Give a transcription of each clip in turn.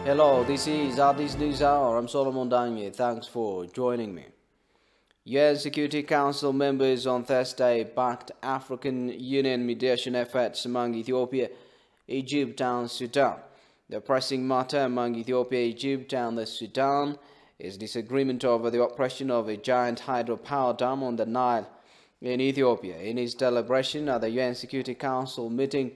Hello, this is Addis News Hour. I'm Solomon Danye. Thanks for joining me. UN Security Council members on Thursday backed African Union mediation efforts among Ethiopia, Egypt and Sudan. The pressing matter among Ethiopia, Egypt and the Sudan is disagreement over the operation of a giant hydropower dam on the Nile in Ethiopia. In his deliberation at the UN Security Council meeting,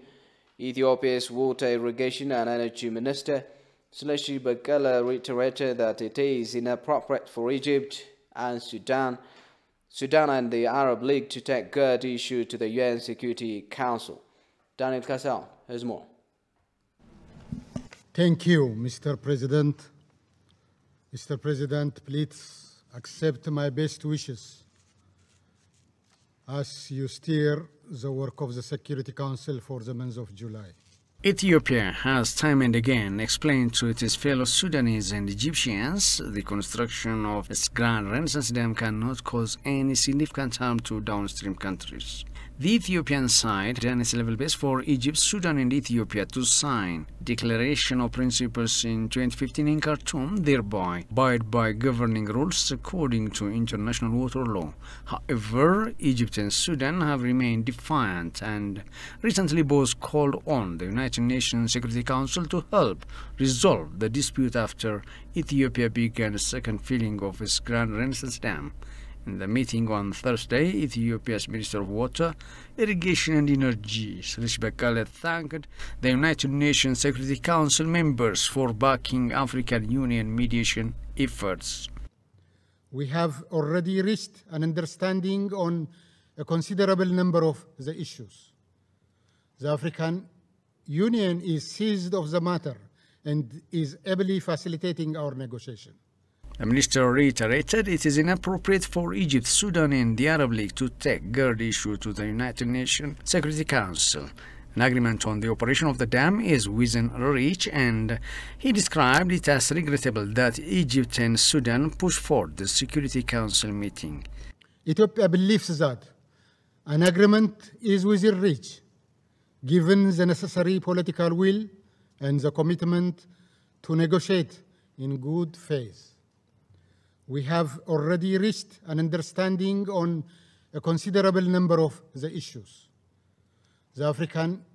Ethiopia's Water, Irrigation and Energy Minister Sleshi Bekele reiterated that it is inappropriate for Egypt and Sudan and the Arab League to take GERD issue to the UN Security Council. Daniel Casal has more. Thank you, Mr. President. Mr. President, please accept my best wishes as you steer the work of the Security Council for the month of July. Ethiopia has time and again explained to its fellow Sudanese and Egyptians the construction of its Grand Renaissance Dam cannot cause any significant harm to downstream countries. The Ethiopian side ran its level best for Egypt, Sudan and Ethiopia to sign Declaration of Principles in 2015 in Khartoum, thereby abide by governing rules according to international water law. However, Egypt and Sudan have remained defiant and recently both called on the United Nations Security Council to help resolve the dispute after Ethiopia began a second filling of its Grand Renaissance Dam. In the meeting on Thursday, Ethiopia's Minister of Water, Irrigation and Energy, Sleshi Bekele, thanked the United Nations Security Council members for backing African Union mediation efforts. We have already reached an understanding on a considerable number of the issues. The African Union is seized of the matter and is ably facilitating our negotiation. The minister reiterated it is inappropriate for Egypt, Sudan and the Arab League to take GERD issue to the United Nations Security Council. An agreement on the operation of the dam is within reach, and he described it as regrettable that Egypt and Sudan pushed forward the Security Council meeting. Ethiopia believes that an agreement is within reach, given the necessary political will and the commitment to negotiate in good faith. We have already reached an understanding on a considerable number of the issues. The African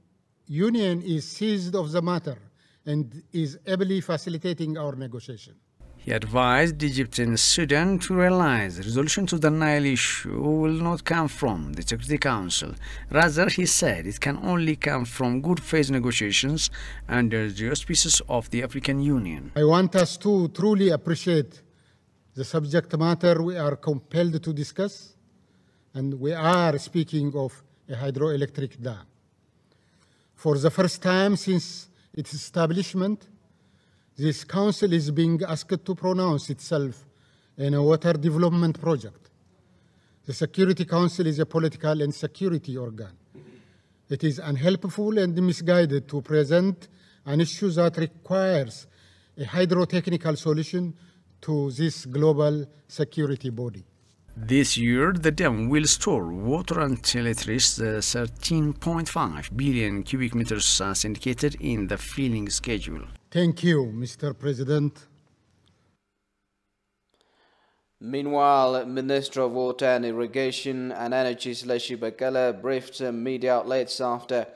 Union is seized of the matter and is ably facilitating our negotiation. He advised Egypt and Sudan to realize the resolution to the Nile issue will not come from the Security Council. Rather, he said it can only come from good faith negotiations under the auspices of the African Union. I want us to truly appreciate the subject matter we are compelled to discuss, and we are speaking of a hydroelectric dam. For the first time since its establishment, this council is being asked to pronounce itself in a water development project. The Security Council is a political and security organ. It is unhelpful and misguided to present an issue that requires a hydrotechnical solution to this global security body. This year, the dam will store water until it reaches the 13.5 billion cubic meters as indicated in the filling schedule. Thank you, Mr. President. Meanwhile, Minister of Water and Irrigation and Energy Sleshi Bekele briefed media outlets after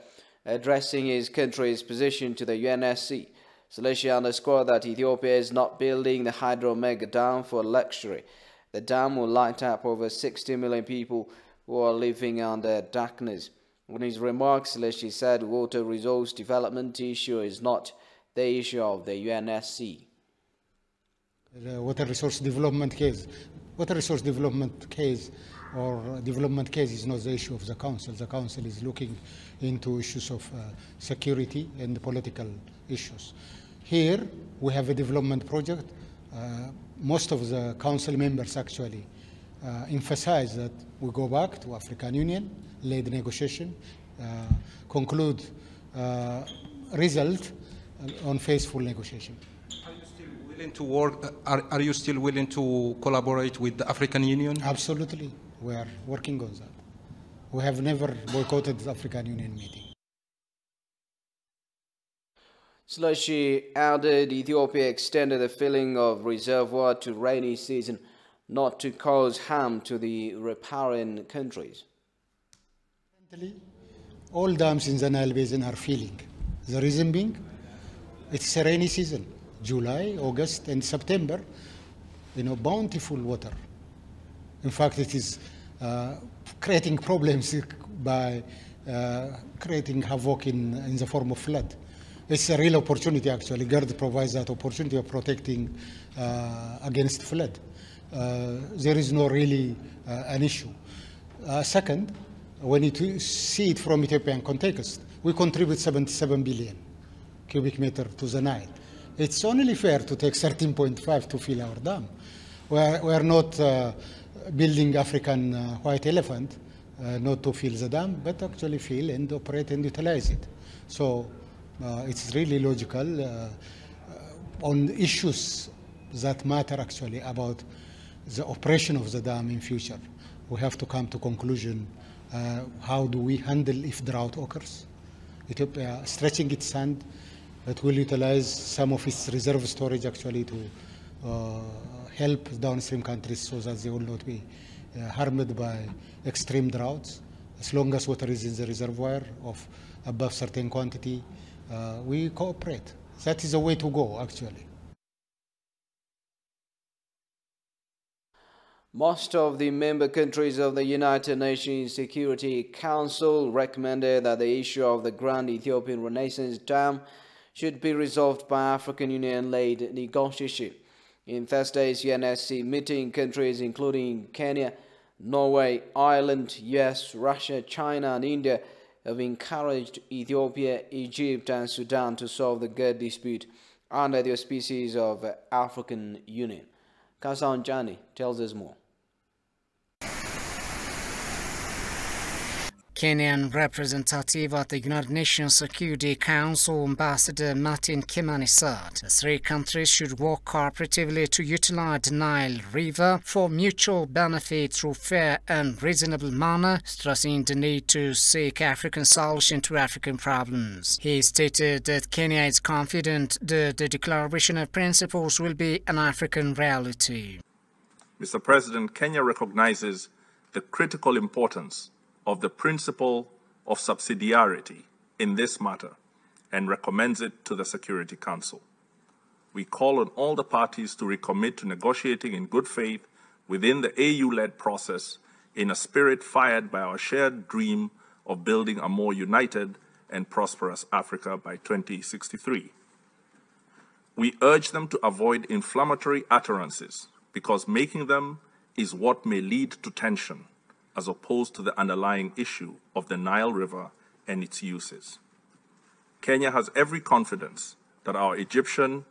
addressing his country's position to the UNSC. Sleshi underscored that Ethiopia is not building the hydro mega dam for luxury. The dam will light up over 60 million people who are living under darkness. In his remarks, Sleshi said water resource development issue is not the issue of the UNSC. The water resource development case or development case is not the issue of the Council. The Council is looking into issues of security and political issues. Here, we have a development project. Most of the Council members actually emphasize that we go back to African Union, lead negotiation, conclude result on faithful negotiation. Are you still willing to work? Are you still willing to collaborate with the African Union? Absolutely, we are working on that. We have never boycotted the African Union meeting. Slushy added Ethiopia extended the filling of reservoir to rainy season not to cause harm to the riparian countries. All dams in the Nile Basin are filling. The reason being, it's a rainy season. July, August, and September, bountiful water. In fact, it is creating problems by creating havoc in the form of flood. It's a real opportunity, actually. GERD provides that opportunity of protecting against flood. There is no really an issue. Second, when you see it from Ethiopian context, we contribute 77 billion cubic meter to the Nile. It's only fair to take 13.5 to fill our dam. We are not building African white elephant, not to fill the dam, but actually fill and operate and utilize it. So it's really logical on issues that matter actually about the operation of the dam in future. We have to come to conclusion, how do we handle if drought occurs? Ethiopia stretching its hand, but will utilize some of its reserve storage actually to help downstream countries so that they will not be harmed by extreme droughts. As long as water is in the reservoir of above certain quantity, we cooperate. That is the way to go, actually. Most of the member countries of the United Nations Security Council recommended that the issue of the Grand Ethiopian Renaissance Dam should be resolved by African Union-led negotiation. In Thursday's UNSC meeting, countries including Kenya, Norway, Ireland, US, Russia, China and India have encouraged Ethiopia, Egypt and Sudan to solve the GERD dispute under the auspices of African Union. Kasan Jani tells us more. Kenyan representative at the United Nations Security Council, Ambassador Martin Kimani, said the three countries should work cooperatively to utilize the Nile River for mutual benefit through fair and reasonable manner, stressing the need to seek African solution to African problems. He stated that Kenya is confident that the Declaration of Principles will be an African reality. Mr. President, Kenya recognizes the critical importance of the principle of subsidiarity in this matter and recommends it to the Security Council. We call on all the parties to recommit to negotiating in good faith within the AU-led process in a spirit fired by our shared dream of building a more united and prosperous Africa by 2063. We urge them to avoid inflammatory utterances because making them is what may lead to tension, as opposed to the underlying issue of the Nile River and its uses. Kenya has every confidence that our Egyptian,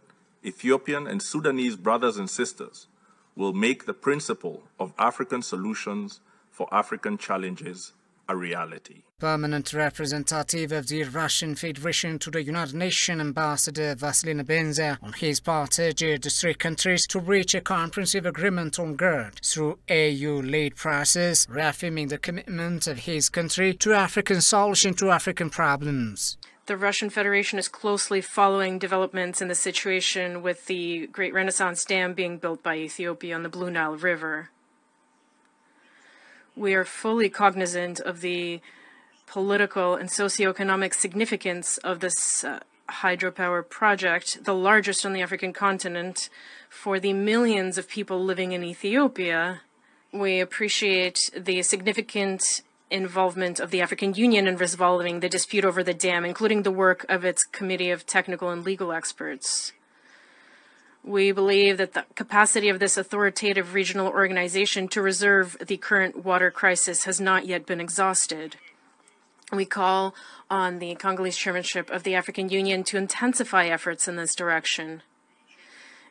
Ethiopian, and Sudanese brothers and sisters will make the principle of African solutions for African challenges a reality. Permanent representative of the Russian Federation to the United Nations, Ambassador Vasilina Benza, on his part urged the three countries to reach a comprehensive agreement on GERD through AU-led process, reaffirming the commitment of his country to African solution to African problems. The Russian Federation is closely following developments in the situation with the Great Renaissance Dam being built by Ethiopia on the Blue Nile River. We are fully cognizant of the political and socioeconomic significance of this hydropower project, the largest on the African continent, for the millions of people living in Ethiopia. We appreciate the significant involvement of the African Union in resolving the dispute over the dam, including the work of its Committee of Technical and Legal Experts. We believe that the capacity of this authoritative regional organization to resolve the current water crisis has not yet been exhausted. We call on the Congolese chairmanship of the African Union to intensify efforts in this direction.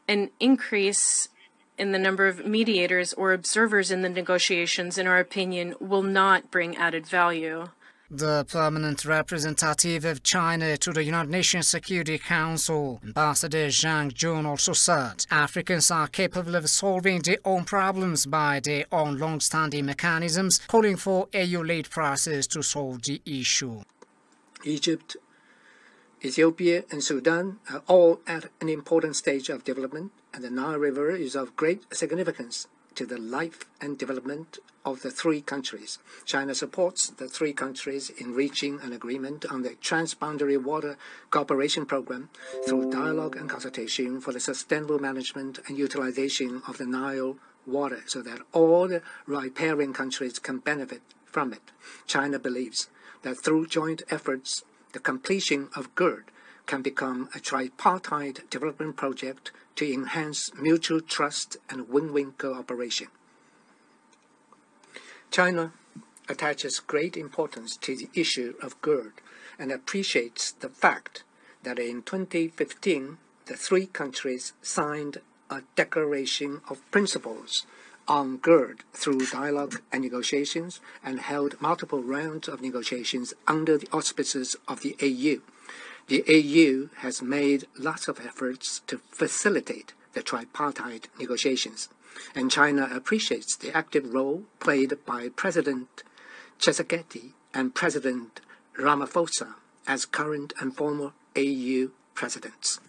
An increase in the number of mediators or observers in the negotiations, in our opinion, will not bring added value. The permanent representative of China to the United Nations Security Council, Ambassador Zhang Jun, also said Africans are capable of solving their own problems by their own long-standing mechanisms, calling for AU-led process to solve the issue. Egypt Ethiopia and Sudan are all at an important stage of development, and the Nile River is of great significance to the life and development of the three countries. China supports the three countries in reaching an agreement on the Transboundary Water Cooperation Program through dialogue and consultation for the sustainable management and utilization of the Nile water so that all the riparian countries can benefit from it. China believes that through joint efforts, the completion of GERD can become a tripartite development project to enhance mutual trust and win-win cooperation. China attaches great importance to the issue of GERD and appreciates the fact that in 2015, the three countries signed a Declaration of Principles on GERD through dialogue and negotiations and held multiple rounds of negotiations under the auspices of the AU. The AU has made lots of efforts to facilitate the tripartite negotiations, and China appreciates the active role played by President Tshisekedi and President Ramaphosa as current and former AU presidents.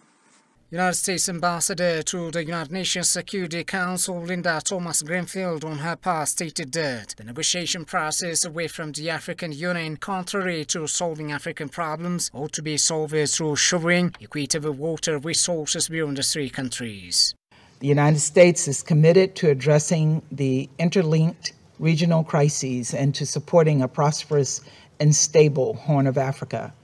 United States Ambassador to the United Nations Security Council Linda Thomas-Greenfield on her part stated that the negotiation process away from the African Union, contrary to solving African problems, ought to be solved through sharing equitable water resources beyond the three countries. The United States is committed to addressing the interlinked regional crises and to supporting a prosperous and stable Horn of Africa.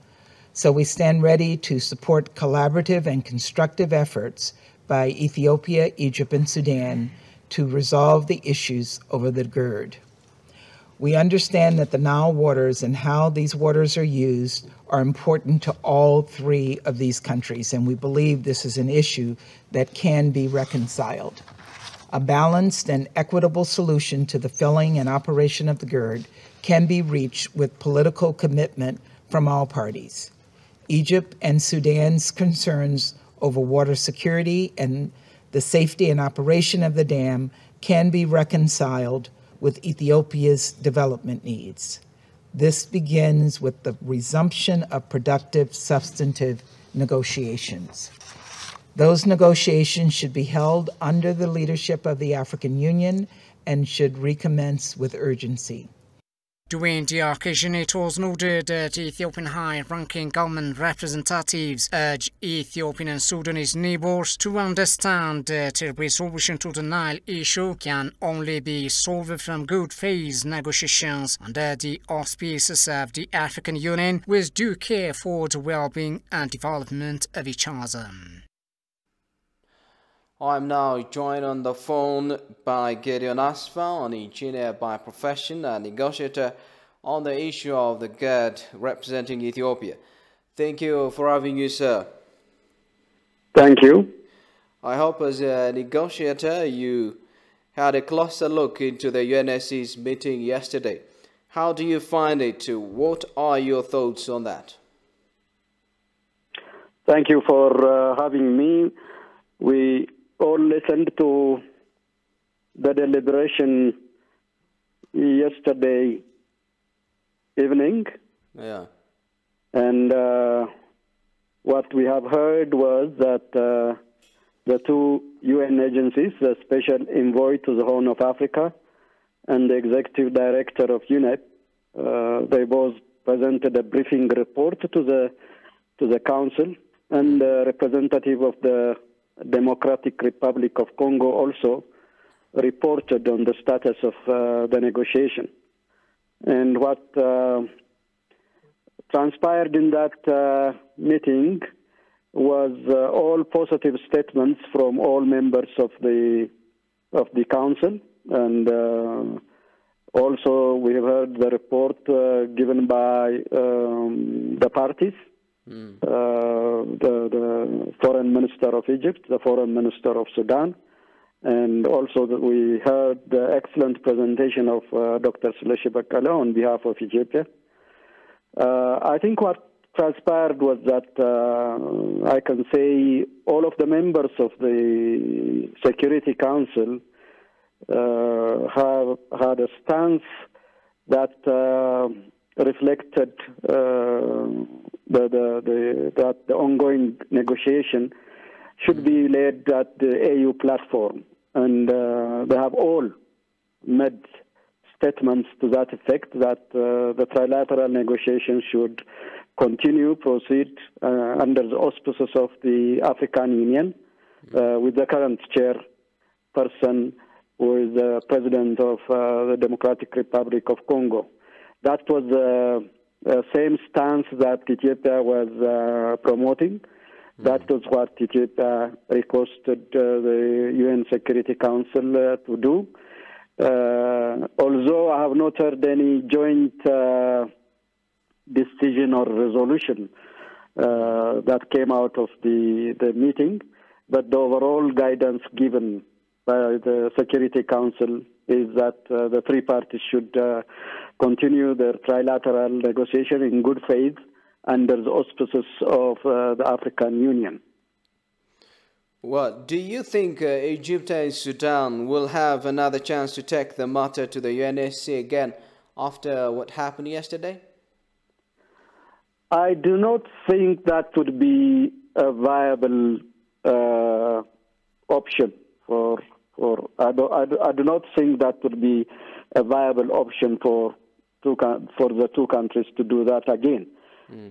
So we stand ready to support collaborative and constructive efforts by Ethiopia, Egypt, and Sudan to resolve the issues over the GERD. We understand that the Nile waters and how these waters are used are important to all three of these countries, and we believe this is an issue that can be reconciled. A balanced and equitable solution to the filling and operation of the GERD can be reached with political commitment from all parties. Egypt and Sudan's concerns over water security and the safety and operation of the dam can be reconciled with Ethiopia's development needs. This begins with the resumption of productive, substantive negotiations. Those negotiations should be held under the leadership of the African Union and should recommence with urgency. During the occasion, it was noted that Ethiopian high-ranking government representatives urged Ethiopian and Sudanese neighbors to understand that a resolution to the Nile issue can only be solved from good faith negotiations under the auspices of the African Union with due care for the well-being and development of each other. I'm now joined on the phone by Gideon Asfa, an engineer by profession and negotiator on the issue of the GERD representing Ethiopia. Thank you for having you, sir. Thank you. I hope as a negotiator you had a closer look into the UNSC's meeting yesterday. How do you find it? What are your thoughts on that? Thank you for having me. We all listened to the deliberation yesterday evening. Yeah. And what we have heard was that the two UN agencies, the Special Envoy to the Horn of Africa and the Executive Director of UNEP, they both presented a briefing report to the Council, and the representative of the Democratic Republic of Congo also reported on the status of the negotiation. And what transpired in that meeting was all positive statements from all members of the council, and also we have heard the report given by the parties. The Foreign Minister of Egypt, the Foreign Minister of Sudan, and also we heard the excellent presentation of Dr. Seleshi Bakala on behalf of Ethiopia. I think what transpired was that I can say all of the members of the Security Council have had a stance that reflected that the ongoing negotiation should be led at the AU platform, and they have all made statements to that effect, that the trilateral negotiations should proceed under the auspices of the African Union, with the current chairperson, who is the president of the Democratic Republic of Congo. That was the same stance that Ethiopia was promoting. That was what Ethiopia requested the UN Security Council to do. Although I have not heard any joint decision or resolution that came out of the meeting, but the overall guidance given by the Security Council is that the three parties should continue their trilateral negotiation in good faith under the auspices of the African Union. Well, do you think Egypt and Sudan will have another chance to take the matter to the UNSC again after what happened yesterday? I do not think that would be a viable option I do not think that would be a viable option for the two countries to do that again,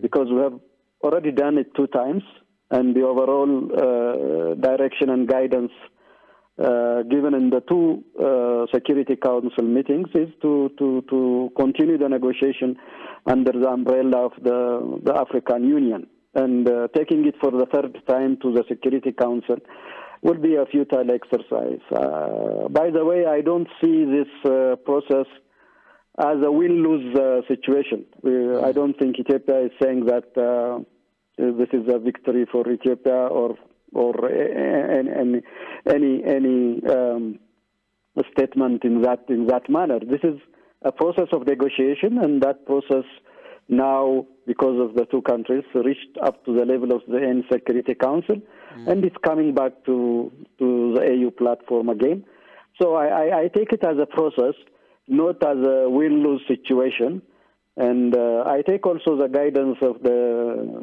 because we have already done it 2 times, and the overall direction and guidance given in the 2 Security Council meetings is to continue the negotiation under the umbrella of the African Union, and taking it for the 3rd time to the Security Council will be a futile exercise. By the way, I don't see this process as a win-lose situation. I don't think Ethiopia is saying that this is a victory for Ethiopia or any statement in that manner. This is a process of negotiation, and that process now, because of the 2 countries, reached up to the level of the UN Security Council, and it's coming back to the AU platform again. So I take it as a process, not as a win-lose situation. And I take also the guidance of the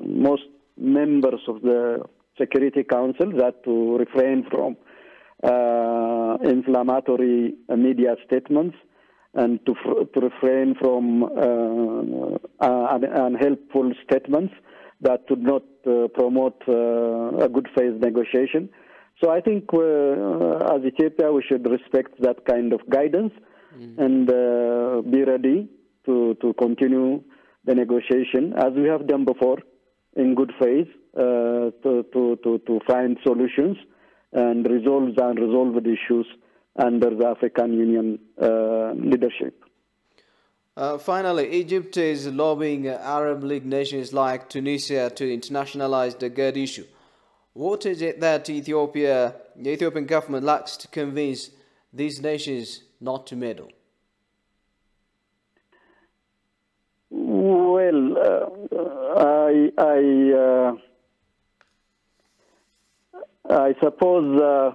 most members of the Security Council that to refrain from inflammatory media statements, and to refrain from unhelpful statements that would not promote a good faith negotiation. So I think as Ethiopia, we should respect that kind of guidance and be ready to continue the negotiation as we have done before, in good faith, to find solutions and resolve the unresolved issues under the African Union leadership. Finally, Egypt is lobbying Arab League nations like Tunisia to internationalize the GERD issue. What is it that the Ethiopian government lacks to convince these nations not to meddle? Well, I suppose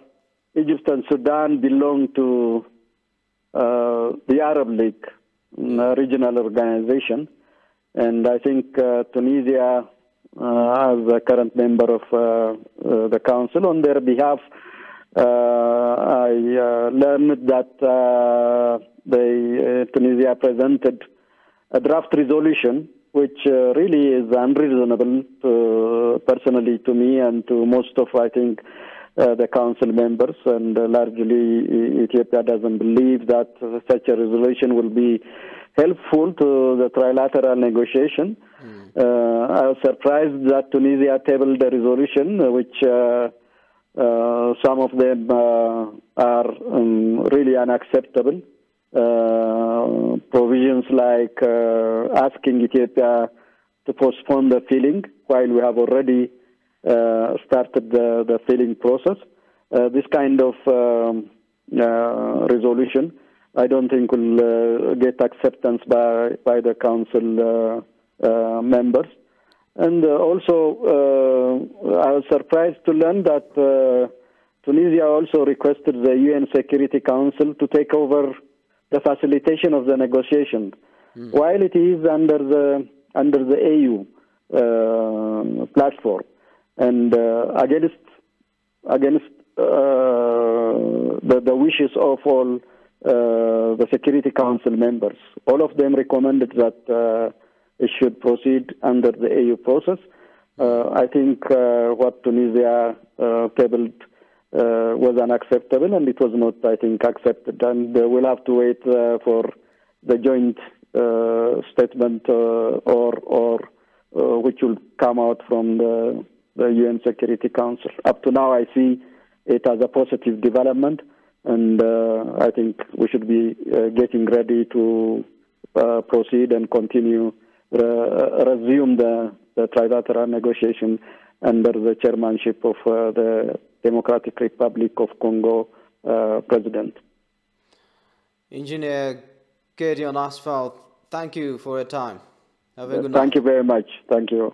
Egypt and Sudan belong to the Arab League, regional organization, and I think Tunisia, as a current member of the Council, on their behalf, I learned that Tunisia presented a draft resolution which really is unreasonable, personally to me and to most of, I think, the Council members, and largely Ethiopia doesn't believe that such a resolution will be helpful to the trilateral negotiation. I was surprised that Tunisia tabled a resolution which some of them are really unacceptable. Provisions like asking Ethiopia to postpone the filling while we have already started the filling process. This kind of resolution, I don't think will get acceptance by the Council members. And also, I was surprised to learn that Tunisia also requested the UN Security Council to take over the facilitation of the negotiation, while it is under the AU. platform, and against the wishes of all the Security Council members. All of them recommended that it should proceed under the AU process. I think what Tunisia tabled was unacceptable, and it was not, I think, accepted. And we'll have to wait for the joint statement or which will come out from the UN Security Council. Up to now, I see it as a positive development, and I think we should be getting ready to proceed and continue, resume the trilateral negotiation under the chairmanship of the Democratic Republic of Congo president. Engineer Gideon Asphalt, thank you for your time. Have a good night. Thank you very much. Thank you.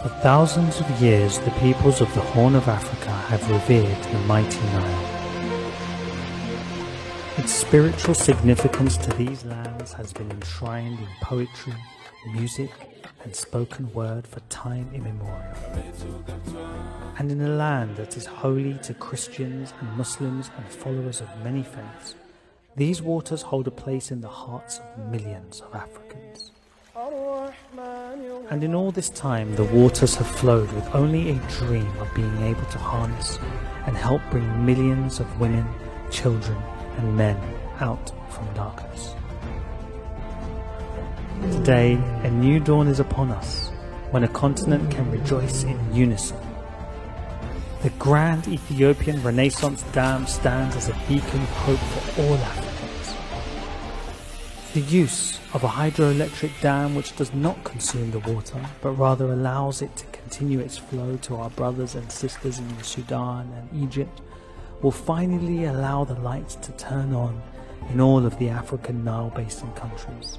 For thousands of years, the peoples of the Horn of Africa have revered the mighty Nile. Its spiritual significance to these lands has been enshrined in poetry, music, and spoken word for time immemorial. And in a land that is holy to Christians and Muslims and followers of many faiths, these waters hold a place in the hearts of millions of Africans. And in all this time, the waters have flowed with only a dream of being able to harness and help bring millions of women, children, and men out from darkness. Today, a new dawn is upon us, when a continent can rejoice in unison. The grand Ethiopian Renaissance Dam stands as a beacon of hope for all Africans. The use of a hydroelectric dam which does not consume the water, but rather allows it to continue its flow to our brothers and sisters in Sudan and Egypt, will finally allow the lights to turn on in all of the African Nile Basin countries.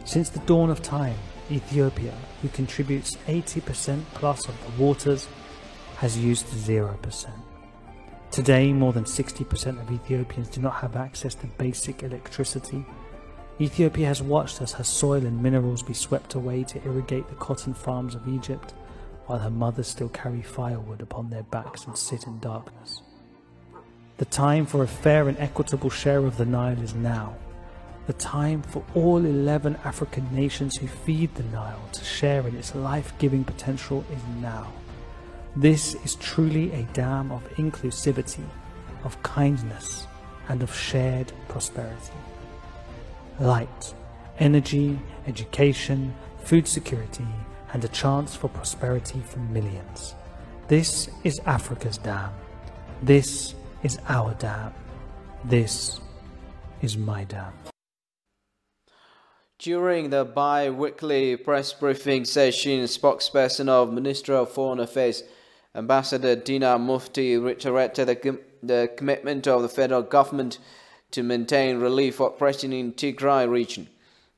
Since the dawn of time, Ethiopia, who contributes 80% plus of the waters, has used 0%. Today, more than 60% of Ethiopians do not have access to basic electricity. Ethiopia has watched as her soil and minerals be swept away to irrigate the cotton farms of Egypt, while her mothers still carry firewood upon their backs and sit in darkness. The time for a fair and equitable share of the Nile is now. The time for all 11 African nations who feed the Nile to share in its life-giving potential is now. This is truly a dam of inclusivity, of kindness, and of shared prosperity. Light, energy, education, food security, and a chance for prosperity for millions. This is Africa's dam. This is our dam. This is my dam. During the bi-weekly press briefing session, spokesperson of Ministry of Foreign Affairs, Ambassador Dina Mufti, reiterated the commitment of the federal government to maintain relief operations in Tigray region.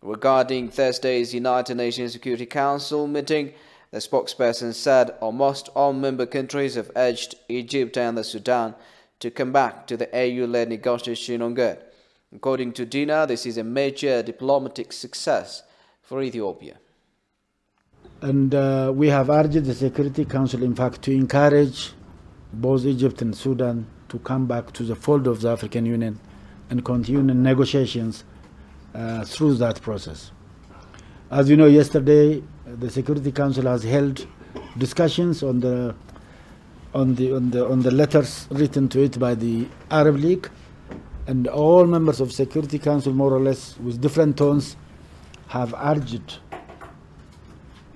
Regarding Thursday's United Nations Security Council meeting, the spokesperson said almost all member countries have urged Egypt and the Sudan to come back to the AU-led negotiation on good. According to Dina, this is a major diplomatic success for Ethiopia. And we have urged the Security Council, in fact, to encourage both Egypt and Sudan to come back to the fold of the African Union and continue negotiations through that process. As you know, yesterday the Security Council has held discussions on the letters written to it by the Arab League, and all members of Security Council, more or less with different tones, have urged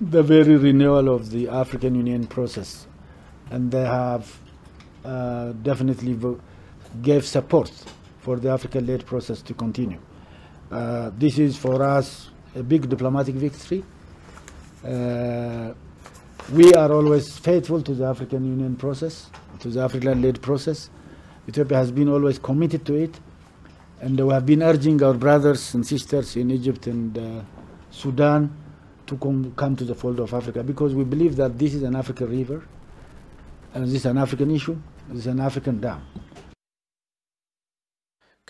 the very renewal of the African Union process, and they have definitely gave support for the African-led process to continue. This is for us a big diplomatic victory. We are always faithful to the African Union process, to the African-led process. Ethiopia has been always committed to it, and we have been urging our brothers and sisters in Egypt and Sudan to come to the fold of Africa, because we believe that this is an African river, and this is an African issue, this is an African dam.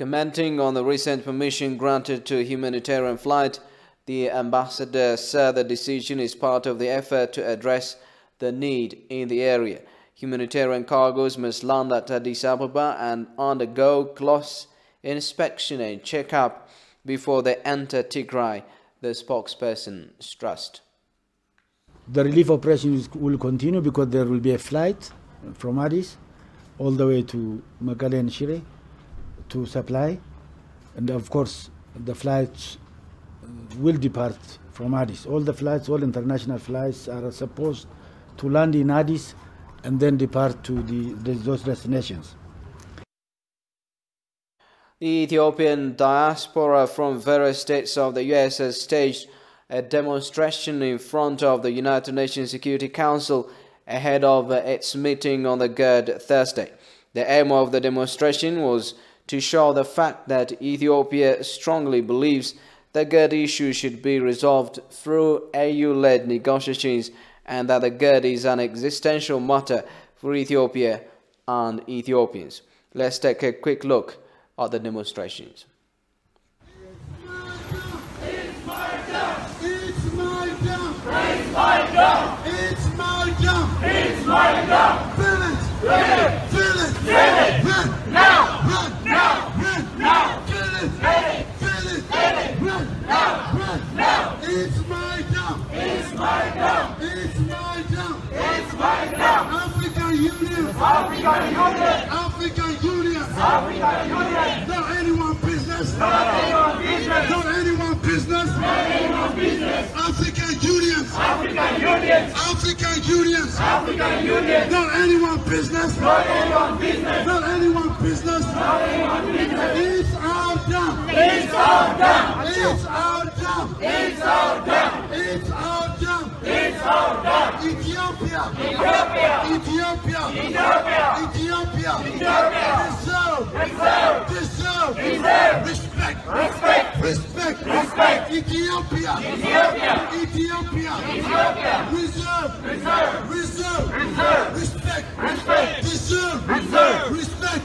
Commenting on the recent permission granted to a humanitarian flight, the ambassador said the decision is part of the effort to address the need in the area. Humanitarian cargoes must land at Addis Ababa and undergo close inspection and check-up before they enter Tigray, the spokesperson stressed. The relief operations will continue because there will be a flight from Addis all the way to Mekelle and Shire to supply, and of course the flights will depart from Addis. All the flights, all international flights are supposed to land in Addis and then depart to those destinations. The Ethiopian diaspora from various states of the U.S. has staged a demonstration in front of the United Nations Security Council ahead of its meeting on the GERD Thursday. The aim of the demonstration was to show the fact that Ethiopia strongly believes the GERD issue should be resolved through AU-led negotiations and that the GERD is an existential matter for Ethiopia and Ethiopians. Let's take a quick look at the demonstrations. African Union. Not anyone business. Not anyone business. African Union. Not anyone business. Not anyone business. It's our job. It's our job. It's our job. It's our job. It's our job. It's our job. Ethiopia. Deserve. Respect. Ethiopia. Reserve. Respect. Deserve.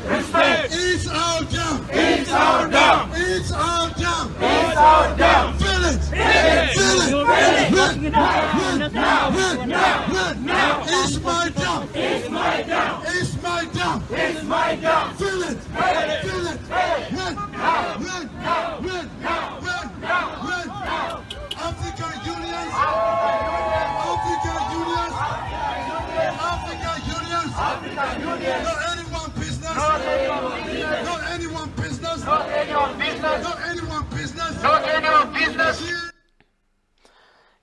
Respect. It's our job. It's our job. Feel it. Now. It's my job. Feel it. African Union. Not anyone business.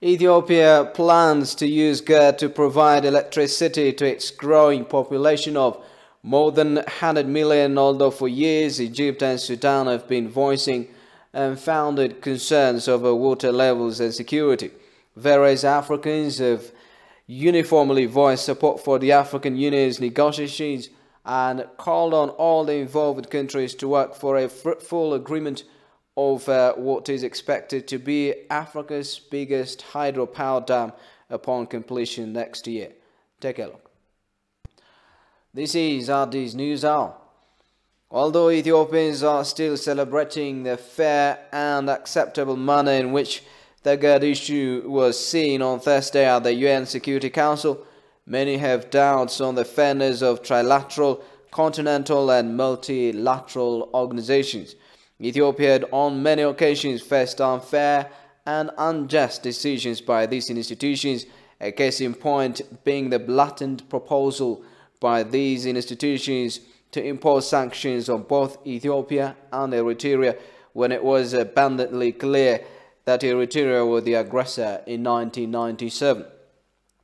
Ethiopia plans to use GERD to provide electricity to its growing population of more than 100 million, although for years Egypt and Sudan have been voicing unfounded concerns over water levels and security. Various Africans have uniformly voiced support for the African Union's negotiations and called on all the involved countries to work for a fruitful agreement of what is expected to be Africa's biggest hydropower dam upon completion next year. Take a look. This is Addis News Hour. Although Ethiopians are still celebrating the fair and acceptable manner in which the GERD issue was seen on Thursday at the UN Security Council, many have doubts on the fairness of trilateral, continental and multilateral organizations. Ethiopia had on many occasions faced unfair and unjust decisions by these institutions, a case in point being the blatant proposal by these institutions to impose sanctions on both Ethiopia and Eritrea when it was abundantly clear that Eritrea was the aggressor in 1997.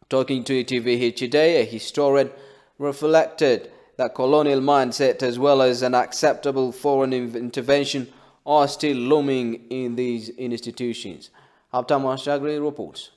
Talking to ETV today, a historian reflected that colonial mindset as well as an acceptable foreign intervention are still looming in these institutions. Haptam Ashagri reports.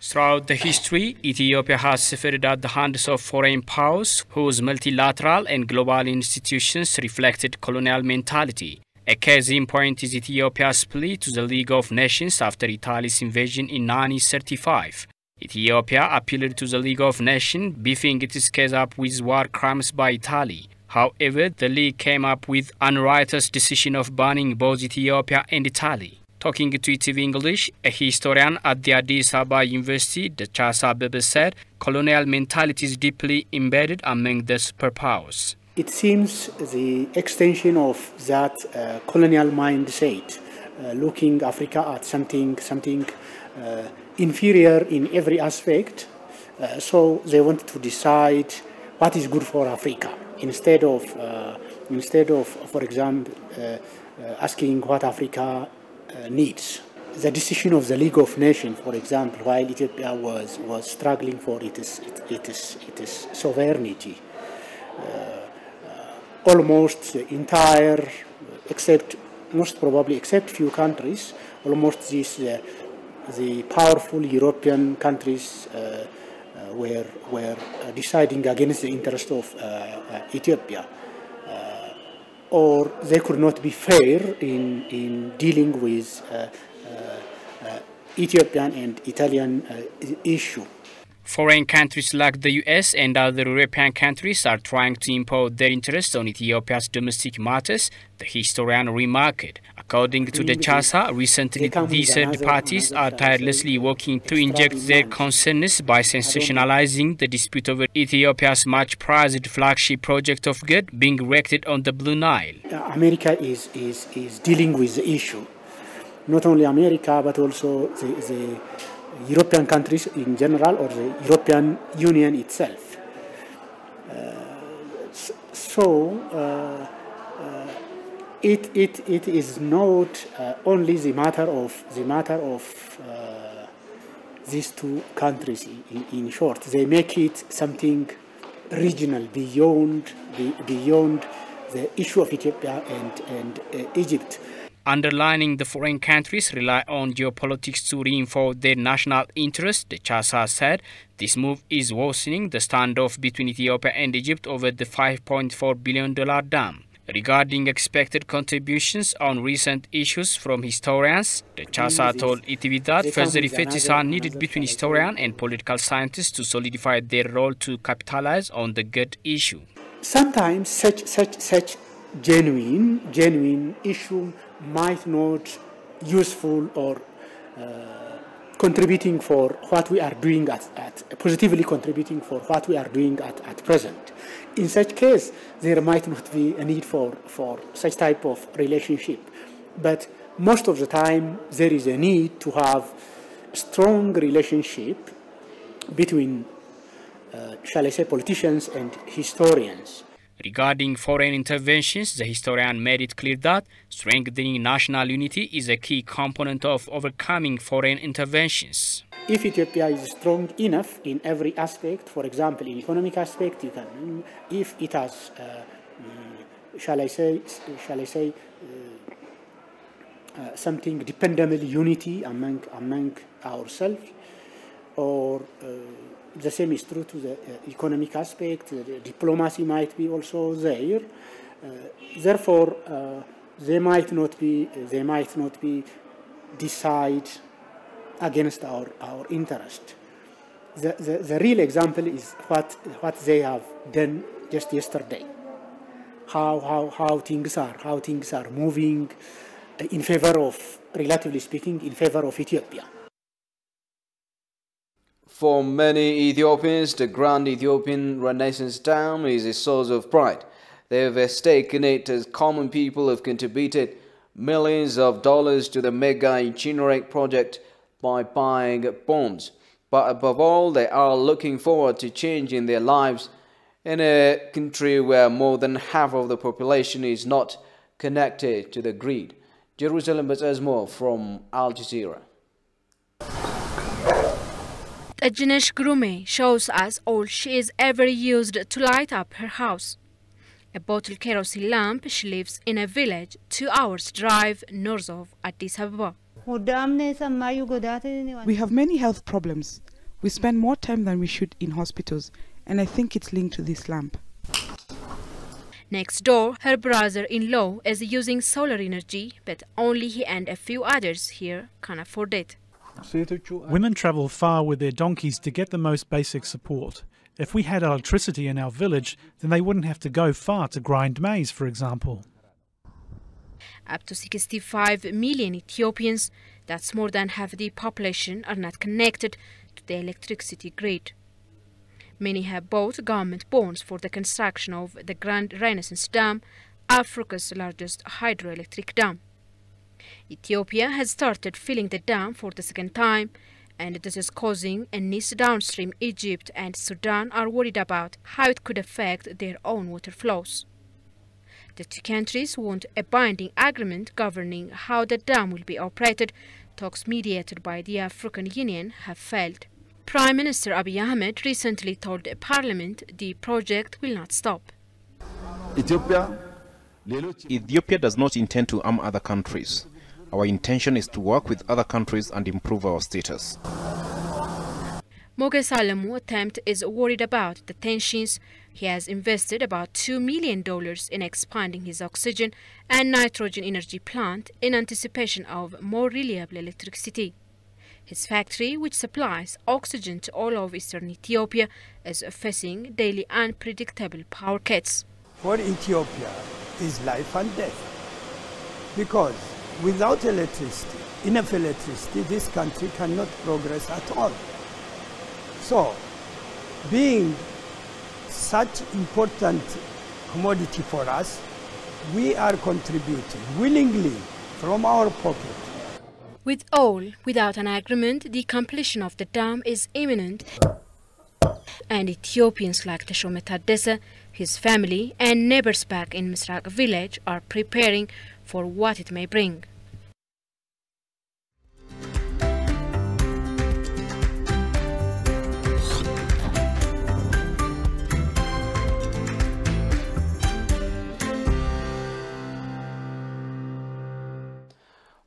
Throughout the history, Ethiopia has suffered at the hands of foreign powers whose multilateral and global institutions reflected colonial mentality. A case in point is Ethiopia's plea to the League of Nations after Italy's invasion in 1935. Ethiopia appealed to the League of Nations, beefing its case up with war crimes by Italy. However, the league came up with unrighteous decision of banning both Ethiopia and Italy. Talking to TV English, a historian at the Addis Ababa University, Dachasa Bebe, said colonial mentality is deeply embedded among the superpowers. It seems the extension of that colonial mindset, looking Africa at something inferior in every aspect, so they want to decide what is good for Africa instead of, for example, asking what Africa needs. The decision of the League of Nations, for example, while Ethiopia was struggling for its sovereignty, almost the entire, most probably except few countries, almost the powerful European countries were deciding against the interest of Ethiopia. Or they could not be fair in dealing with Ethiopian and Italian issue. Foreign countries like the US and other European countries are trying to impose their interest on Ethiopia's domestic matters, the historian remarked. According to the Chasa, recently these third parties are tirelessly working to inject their concerns by sensationalizing the dispute over Ethiopia's much-prized flagship project of good being erected on the Blue Nile. America is dealing with the issue. Not only America, but also the European countries in general, or the European Union itself. It is not only the matter of these two countries. In short, they make it something regional beyond the issue of Ethiopia and Egypt. Underlining the foreign countries rely on geopolitics to reinforce their national interests, the Chasa said this move is worsening the standoff between Ethiopia and Egypt over the $5.4 billion dam. Regarding expected contributions on recent issues from historians, the Chasa told ETV that further efforts are needed between historians and political scientists to solidify their role to capitalize on the good issue. Sometimes such genuine issue might not useful or contributing for what we are doing positively contributing for what we are doing at present. In such case, there might not be a need for such type of relationship. But most of the time, there is a need to have strong relationship between, shall I say, politicians and historians. Regarding foreign interventions, the historian made it clear that strengthening national unity is a key component of overcoming foreign interventions. If Ethiopia is strong enough in every aspect, for example, in economic aspect, if it has, shall I say, something dependable unity among ourselves, or the same is true to the economic aspect. The diplomacy might be also there. Therefore, they might not be decide against our interest. The real example is what they have done just yesterday. How things are moving in favor of, relatively speaking, in favor of Ethiopia. For many Ethiopians, the Grand Ethiopian Renaissance Dam is a source of pride. They have a stake in it as common people have contributed millions of dollars to the mega engineering project by buying bonds. But above all, they are looking forward to changing their lives in a country where more than half of the population is not connected to the grid. Jerusalem Bezesmo from Al Jazeera. Ajnesh Grume shows us all she has ever used to light up her house. A bottle kerosene lamp. She lives in a village 2 hours drive north of Addis Ababa. We have many health problems. We spend more time than we should in hospitals, and I think it's linked to this lamp. Next door, her brother-in-law is using solar energy, but only he and a few others here can afford it. Women travel far with their donkeys to get the most basic support. If we had electricity in our village, then they wouldn't have to go far to grind maize, for example. Up to 65 million Ethiopians, that's more than half the population, are not connected to the electricity grid. Many have bought government bonds for the construction of the Grand Renaissance Dam, Africa's largest hydroelectric dam. Ethiopia has started filling the dam for the second time, and this is causing unease downstream. Egypt and Sudan are worried about how it could affect their own water flows. The two countries want a binding agreement governing how the dam will be operated. Talks mediated by the African Union have failed. Prime Minister Abiy Ahmed recently told the parliament the project will not stop. Ethiopia does not intend to arm other countries. Our intention is to work with other countries and improve our status. Moges Alamu attempt is worried about the tensions. He has invested about $2 million in expanding his oxygen and nitrogen energy plant in anticipation of more reliable electricity. His factory, which supplies oxygen to all of eastern Ethiopia, is facing daily unpredictable power cuts. For Ethiopia is life and death, because without electricity, enough electricity, this country cannot progress at all. So, being such important commodity for us, we are contributing willingly from our pocket. With all, without an agreement, the completion of the dam is imminent, and Ethiopians like Teshome Taddese, his family and neighbors back in Misraq village are preparing for what it may bring.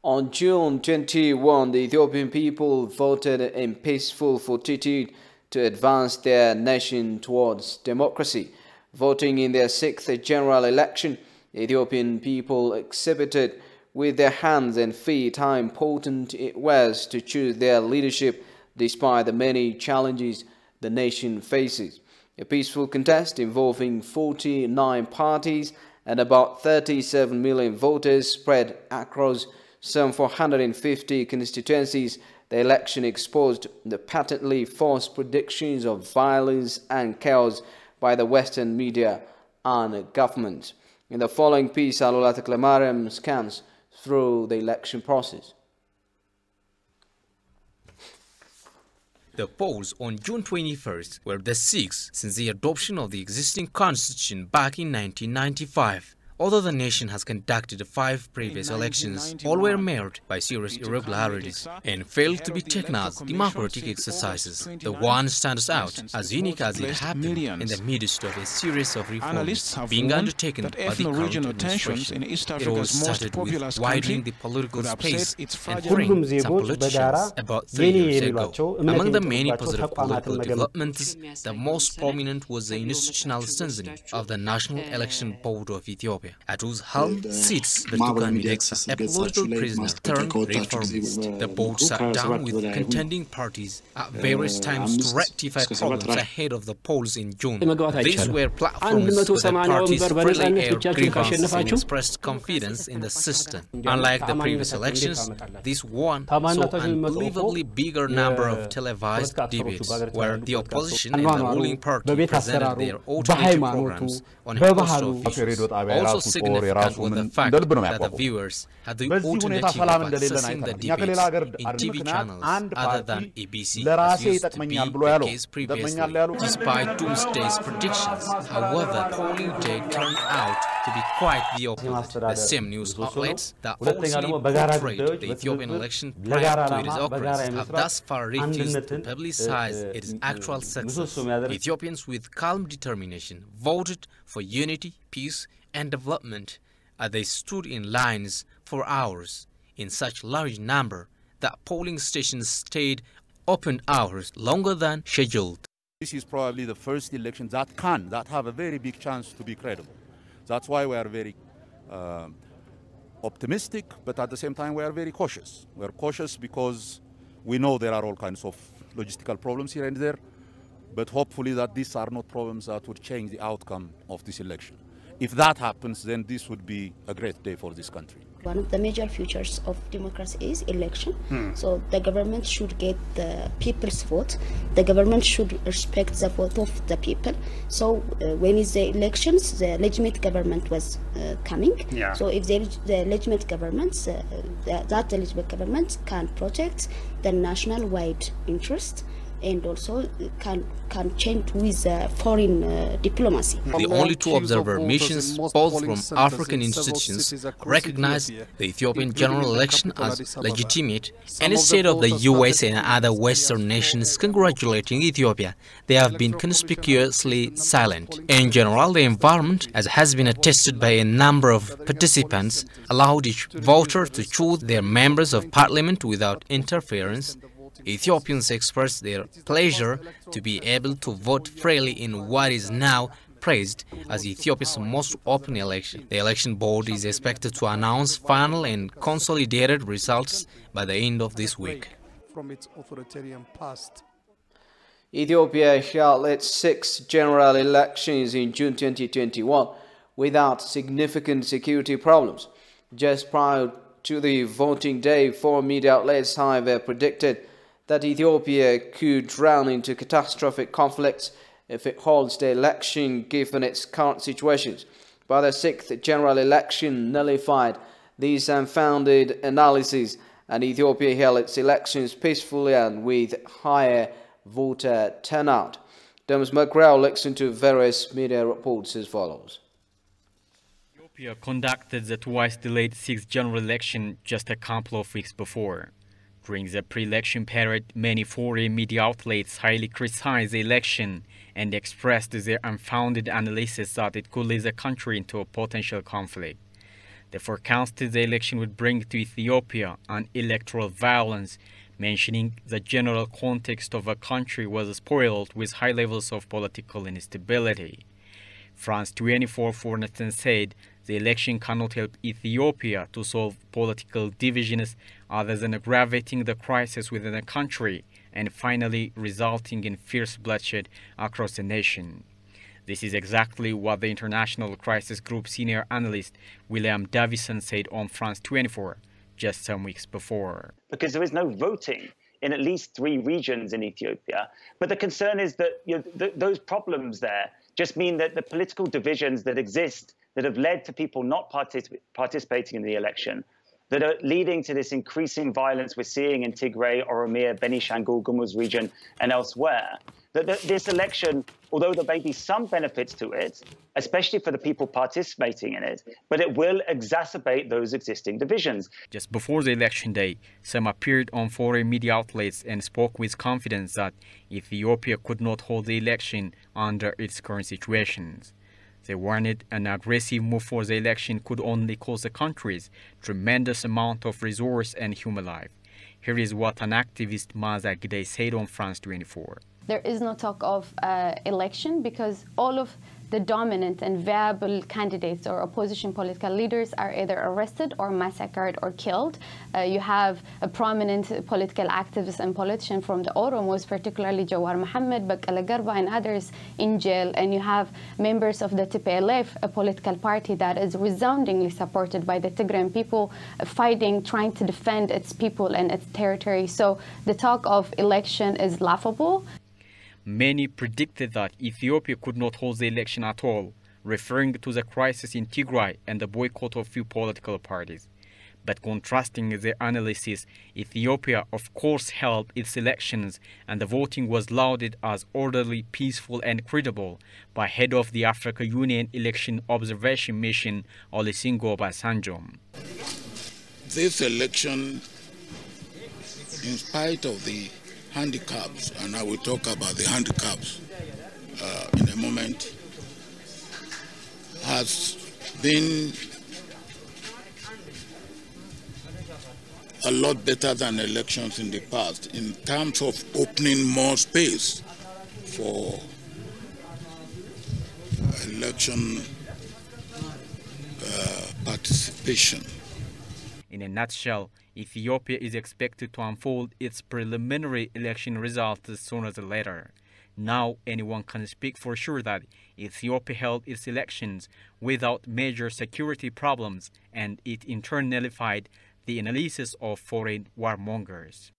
On June 21, the Ethiopian people voted in peaceful fortitude to advance their nation towards democracy. Voting in their 6th general election, the Ethiopian people exhibited with their hands and feet how important it was to choose their leadership despite the many challenges the nation faces. A peaceful contest involving 49 parties and about 37 million voters spread across some 450 constituencies. The election exposed the patently false predictions of violence and chaos by the Western media and government. In the following piece, Alola Teklemariam scans through the election process. The polls on June 21st were the 6th since the adoption of the existing constitution back in 1995. Although the nation has conducted 5 previous elections, all were marred by serious irregularities and failed to be taken as democratic exercises. The one stands out as unique as it happened in the midst of a series of reforms being undertaken by the current administration. It all started with widening the political space and freeing some politicians about 3 years ago. Among the many positive political developments, the most prominent was the institutional strengthening of the National Election Board of Ethiopia, at whose helm sits Bertukan Midexa, a political prisoner turned reformist. The board sat down with contending parties at various times to rectify problems ahead of the polls in June. These were platforms where the parties freely aired grievances and expressed confidence in the system. Unlike the previous elections, this one saw an unbelievably bigger number of televised debates, where the opposition and the ruling party presented their alternative programs on a host of issues. Also significant was the fact that the viewers had the alternative of accessing the debates in TV channels other than ABC, as used to be the case previously. Despite Doomsday's predictions, however, polling day turned out to be quite the opposite. The same news outlets that falsely portrayed the Ethiopian election prior to its occurrence have thus far refused to publicize its actual success. Ethiopians with calm determination voted for unity, peace, and development as they stood in lines for hours in such large number that polling stations stayed open hours longer than scheduled. This is probably the first election that have a very big chance to be credible. That's why we are very optimistic, but at the same time we are very cautious. We are cautious because We know there are all kinds of logistical problems here and there, but hopefully that these are not problems that would change the outcome of this election. If that happens, then this would be a great day for this country. One of the major features of democracy is election. So the government should get the people's vote. The government should respect the vote of the people. So when is the elections, the legitimate government was coming. Yeah. So if there is the legitimate governments, that legitimate government can protect the national wide interest, and also can change with foreign diplomacy. The only two observer missions, both from African institutions, recognize the Ethiopian general election as legitimate, and instead of the US and other Western nations congratulating Ethiopia, they have been conspicuously silent. In general, the environment, as has been attested by a number of participants, allowed each voter to choose their members of parliament without interference. Ethiopians expressed their pleasure to be able to vote freely in what is now praised as Ethiopia's most open election. The election board is expected to announce final and consolidated results by the end of this week. From its authoritarian past. Ethiopia held its 6th general elections in June 2021 without significant security problems. Just prior to the voting day, foreign media outlets, however, predicted that Ethiopia could run into catastrophic conflicts if it holds the election given its current situations. But the 6th general election nullified these unfounded analyses, and Ethiopia held its elections peacefully and with higher voter turnout. Thomas McGraw listened to various media reports as follows. Ethiopia conducted the twice delayed 6th general election just a couple of weeks before. During the pre-election period, many foreign media outlets highly criticized the election and expressed their unfounded analysis that it could lead the country into a potential conflict. They forecasted the election would bring to Ethiopia an electoral violence, mentioning the general context of a country was spoiled with high levels of political instability. France 24, for instance, said the election cannot help Ethiopia to solve political divisions other than aggravating the crisis within the country and finally resulting in fierce bloodshed across the nation. This is exactly what the International Crisis Group senior analyst William Davison said on France 24 just some weeks before. Because there is no voting in at least 3 regions in Ethiopia. But the concern is that those problems there just mean that the political divisions that exist that have led to people not participating in the election, that are leading to this increasing violence we're seeing in Tigray, Oromia, Benishangul Gumuz region and elsewhere, that this election, although there may be some benefits to it, especially for the people participating in it, but it will exacerbate those existing divisions. Just before the election day, some appeared on foreign media outlets and spoke with confidence that Ethiopia could not hold the election under its current situations. They warned an aggressive move for the election could only cost the country's tremendous amount of resource and human life. Here is what an activist, Maza Gidey, said on France 24. There is no talk of election because all of the dominant and viable candidates or opposition political leaders are either arrested or massacred or killed. You have a prominent political activist and politician from the Oromos, particularly Jawar Mohammed, Bakala Garba and others in jail. And you have members of the TPLF, a political party that is resoundingly supported by the Tigrayan people, fighting, trying to defend its people and its territory. So the talk of election is laughable. Many predicted that Ethiopia could not hold the election at all, referring to the crisis in Tigray and the boycott of few political parties. But contrasting their analysis, Ethiopia of course held its elections and the voting was lauded as orderly, peaceful and credible by head of the Africa Union Election Observation Mission, Olusegun Obasanjo. This election, in spite of the handicaps, and I will talk about the handicaps in a moment, has been a lot better than elections in the past in terms of opening more space for election participation. In a nutshell, Ethiopia is expected to unfold its preliminary election results sooner than later. Now anyone can speak for sure that Ethiopia held its elections without major security problems, and it in turn nullified the analysis of foreign warmongers.